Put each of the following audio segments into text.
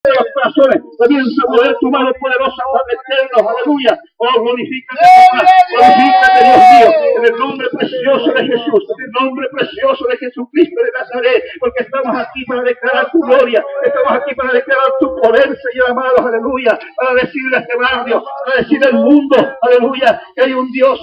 de los corazones, comienza a mover tu mano poderosa, Padre eterno, aleluya. Oh, glorifícate, glorifícate, Dios mío, en el nombre precioso de Jesús, en el nombre precioso de Jesucristo de Nazaret, porque estamos aquí para declarar tu gloria, estamos aquí para declarar tu poder, Señor amado, aleluya, para decirle a este barrio, para decirle al mundo, aleluya, que hay un Dios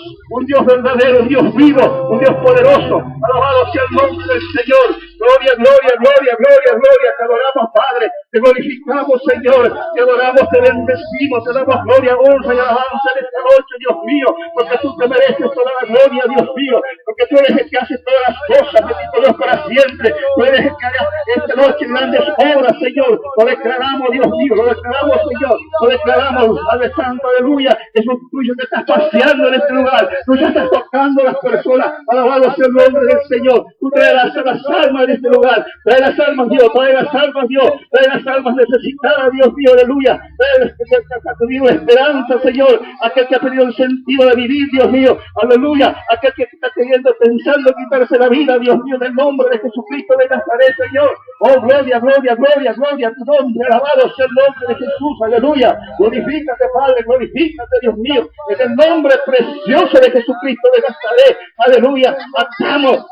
verdadero, un Dios vivo, un Dios poderoso. Alabado sea el nombre del Señor. Gloria, gloria, gloria, gloria, gloria. Te adoramos, Padre. Te glorificamos, Señor. Te adoramos, te bendecimos, te damos gloria, honra y alabanza en esta noche, Dios mío, porque tú te mereces toda la gloria, Dios mío, porque tú eres el que hace todas las cosas, bendito Dios, para siempre. Tú eres el que haga esta noche grandes obras, Señor. Lo declaramos, Dios mío, lo declaramos, Señor. Lo declaramos, Padre Santo, aleluya. Eso tuyo te estás paseando en este lugar. Tú ya estás tocando a las personas. Alabado sea el nombre del Señor. Tú traes las almas en este lugar. Trae las almas, Dios. Trae las almas, Dios. Trae las almas necesitadas, Dios mío, aleluya. Trae las que ha tenido esperanza, Señor. Aquel que ha perdido el sentido de vivir, Dios mío, aleluya. Aquel que está queriendo, pensando quitarse la vida, Dios mío, en el nombre de Jesucristo de Nazaret, Señor. Oh, gloria, gloria, gloria, gloria a tu nombre. Alabado sea el nombre de Jesús, aleluya. Glorifícate, Padre, glorifícate, Dios mío, en el nombre precioso de Jesucristo de Nazaret, aleluya. Atamos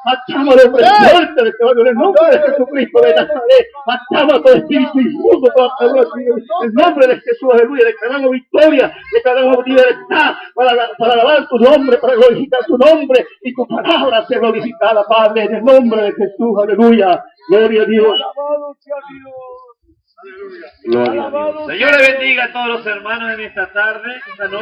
de muerte de todo en el nombre de Jesucristo de Nazaret. Atamos a todo espíritu inmundo, en el nombre de Jesús, aleluya. Declaramos victoria, declaramos libertad para alabar tu nombre, para glorificar tu nombre y tu palabra sea glorificada, Padre, en el nombre de Jesús, aleluya. Gloria a Dios. Gloria a Dios. Señor le bendiga a todos los hermanos en esta tarde, esta noche.